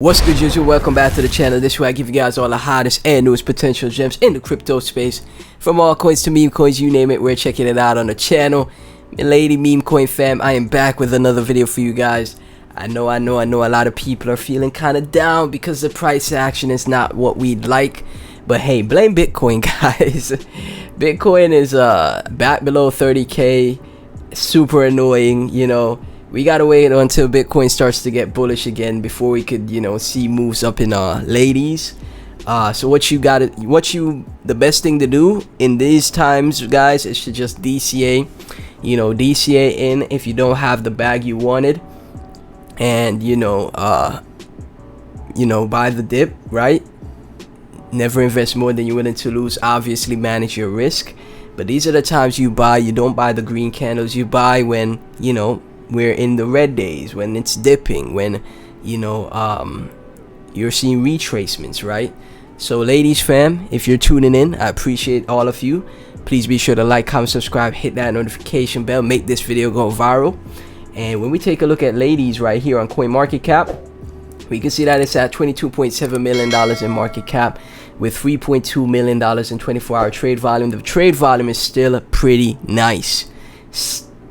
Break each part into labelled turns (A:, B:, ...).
A: What's good, YouTube? Welcome back to the channel. This way I give you guys all the hottest and newest potential gems in the crypto space. From altcoins to meme coins, you name it, we're checking it out on the channel. Milady Memecoin fam, I am back with another video for you guys. I know a lot of people are feeling kind of down because the price action is not what we'd like. But hey, blame Bitcoin, guys. Bitcoin is back below 30k. Super annoying, you know. We gotta wait until Bitcoin starts to get bullish again before we could, you know, see moves up in ladies. So the best thing to do in these times, guys, is to just DCA. You know, DCA in if you don't have the bag you wanted, and you know, buy the dip, right? Never invest more than you're willing to lose. Obviously, manage your risk. But these are the times you buy. You don't buy the green candles. You buy when, you know, we're in the red days, when it's dipping, when, you know, you're seeing retracements, right? So ladies fam, if you're tuning in, I appreciate all of you. Please be sure to like, comment, subscribe, hit that notification bell, make this video go viral. And when we take a look at ladies right here on CoinMarketCap, we can see that it's at $22.7 million in market cap with $3.2 million in 24-hour trade volume. The trade volume is still pretty nice.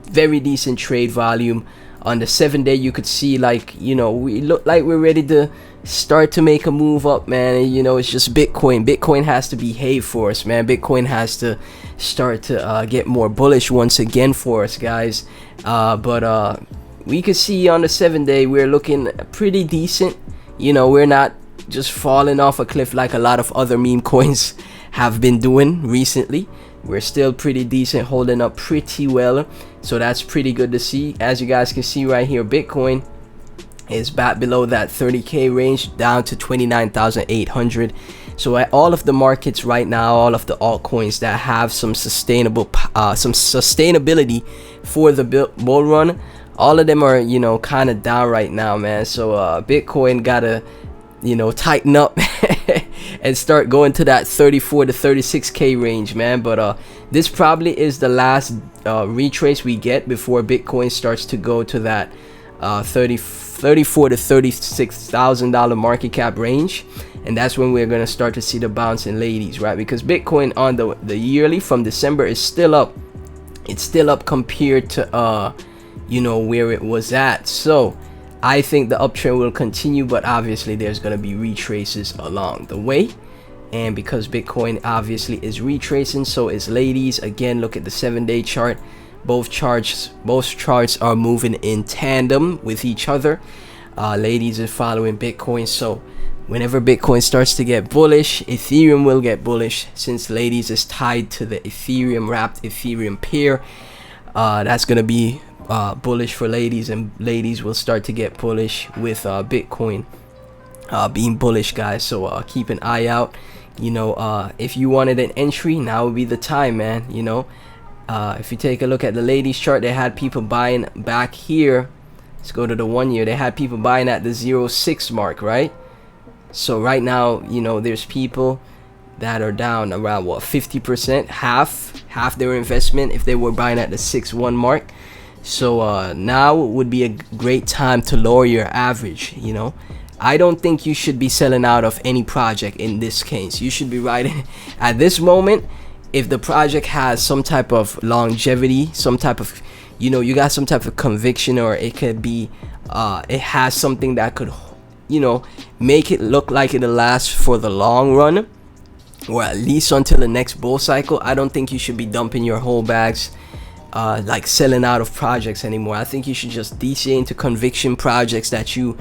A: Very decent trade volume. On the 7-day, you could see, like, you know, we look like we're ready to start to make a move up, man. And, you know, it's just Bitcoin has to behave for us, man. Bitcoin has to start to get more bullish once again for us, guys. But we could see on the 7-day we're looking pretty decent. You know, we're not just falling off a cliff like a lot of other meme coins have been doing recently. We're still pretty decent, holding up pretty well. So that's pretty good to see. As you guys can see right here, Bitcoin is back below that 30k range, down to 29,800. So at all of the markets right now, all of the altcoins that have some sustainability for the bull run, all of them are, you know, kind of down right now, man. So Bitcoin gotta, you know, tighten up and start going to that 34 to 36k range, man. But this probably is the last retrace we get before Bitcoin starts to go to that $34 to $36,000 market cap range, and that's when we're gonna start to see the bounce in ladies, right? Because Bitcoin on the yearly from December is still up. It's still up compared to you know, where it was at. So I think the uptrend will continue, but obviously there's going to be retraces along the way. And because Bitcoin obviously is retracing, so is ladies. Again, look at the 7-day chart. Both charts are moving in tandem with each other. Ladies is following Bitcoin. So whenever Bitcoin starts to get bullish, Ethereum will get bullish, since ladies is tied to the Ethereum wrapped Ethereum pair. That's going to be bullish for ladies, and ladies will start to get bullish with Bitcoin being bullish, guys. So keep an eye out. You know, if you wanted an entry, now would be the time, man. You know, if you take a look at the ladies chart, they had people buying back here. Let's go to the 1 year. They had people buying at the 0.6 mark, right? So right now, you know, there's people that are down around what, 50%, half their investment if they were buying at the 6.1 mark. So now would be a great time to lower your average. You know, I don't think you should be selling out of any project in this case. You should be riding at this moment. If the project has some type of longevity, some type of, you know, you got some type of conviction, or it could be it has something that could, you know, make it look like it'll last for the long run, or at least until the next bull cycle, I don't think you should be dumping your whole bags, like selling out of projects anymore. I think you should just DCA into conviction projects that you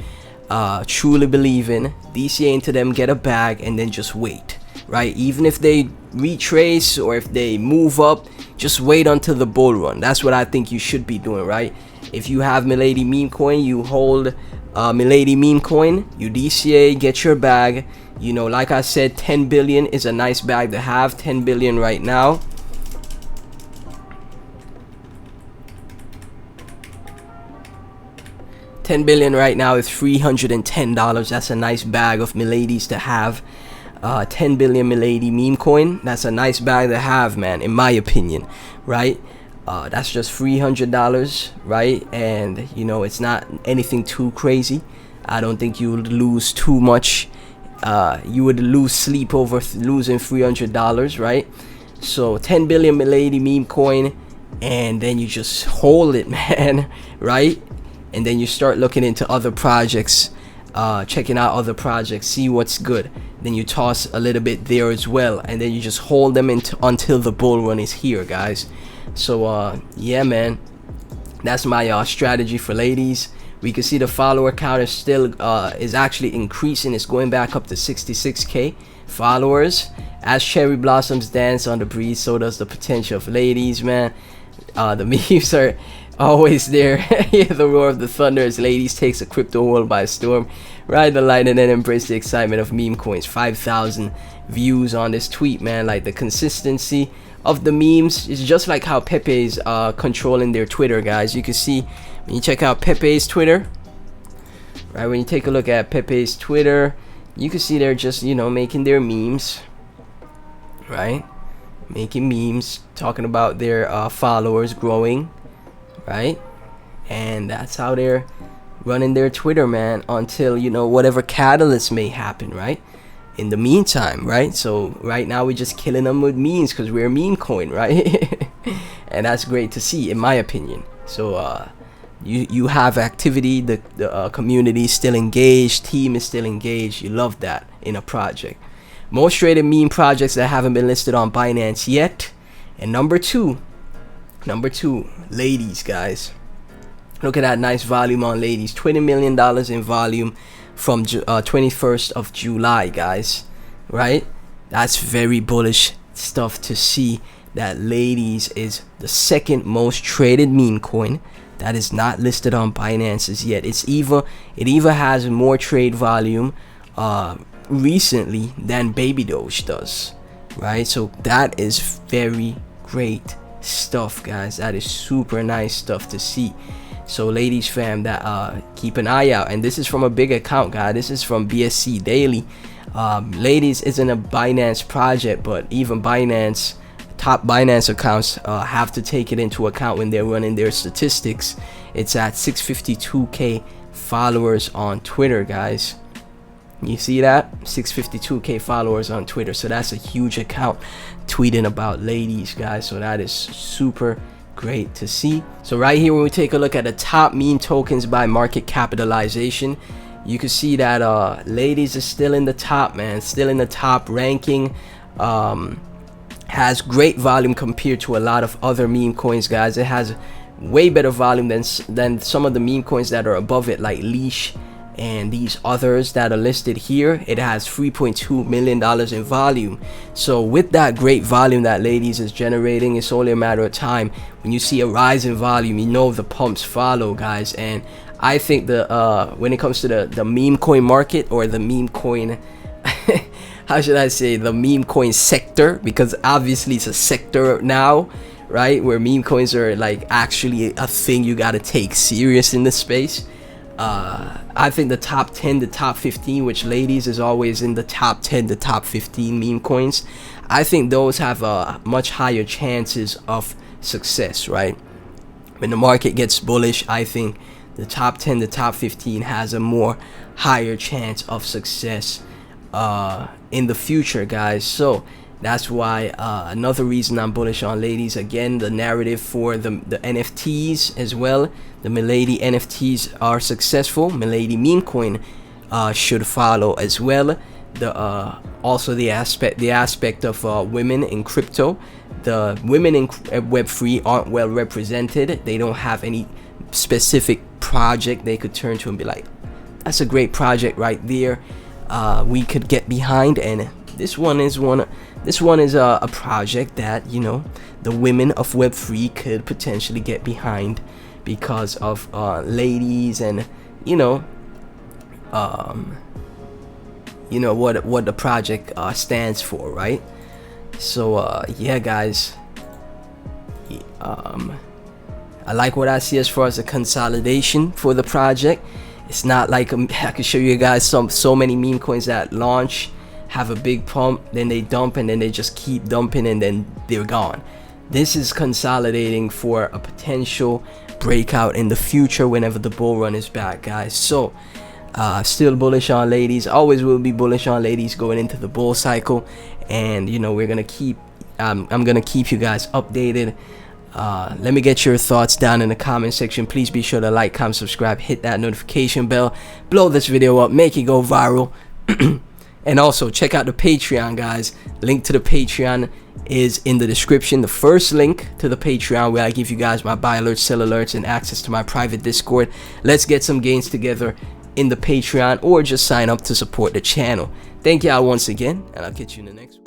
A: truly believe in. DCA into them, get a bag, and then just wait, right? Even if they retrace or if they move up, just wait until the bull run. That's what I think you should be doing, right? If you have Milady Memecoin, you hold Milady Memecoin, you DCA, get your bag. You know, like I said, 10 billion is a nice bag to have. 10 billion right now. $10 billion right now is $310. That's a nice bag of Miladies to have. 10 billion Milady Memecoin. That's a nice bag to have, man, in my opinion, right? That's just $300, right? And you know, it's not anything too crazy. I don't think you would lose too much. You would lose sleep over losing $300, right? So 10 billion Milady meme coin, and then you just hold it, man, right? And then you start looking into other projects, checking out other projects, see what's good. Then you toss a little bit there as well, and then you just hold them until the bull run is here, guys. So yeah, man, that's my strategy for ladies. We can see the follower count is still is actually increasing. It's going back up to 66k followers. As cherry blossoms dance on the breeze, so does the potential of ladies, man. The memes are always there. Hear the roar of the thunder as ladies takes a crypto world by storm. Ride the light and then embrace the excitement of meme coins. 5,000 views on this tweet, man. Like, the consistency of the memes is just like how Pepe's controlling their Twitter, guys. You can see when you check out Pepe's Twitter, right? When you take a look at Pepe's Twitter, you can see they're just, you know, making their memes, right? Making memes, talking about their followers growing, right? And that's how they're running their Twitter, man, until, you know, whatever catalyst may happen, right? In the meantime, right? So right now we're just killing them with memes because we're Memecoin, right? And that's great to see, in my opinion. So you have activity, the community is still engaged, team is still engaged. You love that in a project. Most traded meme projects that haven't been listed on Binance yet. And number two, ladies, guys. Look at that nice volume on ladies. $20 million in volume from 21st of July, guys, right? That's very bullish stuff to see, that ladies is the second most traded meme coin that is not listed on Binance yet. It either has more trade volume recently than Baby Doge does, right? So that is very great stuff, guys. That is super nice stuff to see. So ladies fam, that keep an eye out. And this is from a big account, guys. This is from BSC Daily. Ladies isn't a Binance project, but even Binance, top Binance accounts have to take it into account when they're running their statistics. It's at 652k followers on Twitter, guys. You see that? 652k followers on Twitter. So that's a huge account tweeting about ladies, guys. So that is super great to see. So right here, when we take a look at the top meme tokens by market capitalization, you can see that ladies is still in the top, man. Still in the top ranking. Has great volume compared to a lot of other meme coins, guys. It has way better volume than some of the meme coins that are above it, like Leash and these others that are listed here. It has $3.2 million in volume. So with that great volume that ladies is generating, it's only a matter of time. When you see a rise in volume, you know the pumps follow, guys. And I think when it comes to the meme coin market, or the meme coin how should I say, the meme coin sector, because obviously it's a sector now, right, where meme coins are like actually a thing you got to take serious in this space. I think the top 10, the top 15, which ladies is always in the top 10, the top 15 meme coins, I think those have much higher chances of success, right? When the market gets bullish, I think the top 10, the top 15 has a more higher chance of success in the future, guys. So that's why another reason I'm bullish on ladies. Again, the narrative for the NFTs as well. The Milady NFTs are successful. Milady meme coin should follow as well. Also the aspect of women in crypto. The women in Web3 aren't well represented. They don't have any specific project they could turn to and be like, that's a great project right there. We could get behind, and this one is a project that, you know, the women of Web3 could potentially get behind because of ladies, and you know what the project stands for, right? So yeah, guys, I like what I see as far as a consolidation for the project. It's not like I can show you guys so many meme coins that launch, have a big pump, then they dump, and then they just keep dumping, and then they're gone. This is consolidating for a potential breakout in the future whenever the bull run is back, guys. So Still bullish on ladies, always will be bullish on ladies going into the bull cycle. And you know, we're gonna keep I'm gonna keep you guys updated. Let me get your thoughts down in the comment section. Please be sure to like, comment, subscribe, hit that notification bell, blow this video up, make it go viral. And also check out the Patreon, guys. Link to the Patreon is in the description. The first link to the Patreon, where I give you guys my buy alerts, sell alerts, and access to my private Discord. Let's get some gains together in the Patreon, or just sign up to support the channel. Thank y'all once again, and I'll catch you in the next one.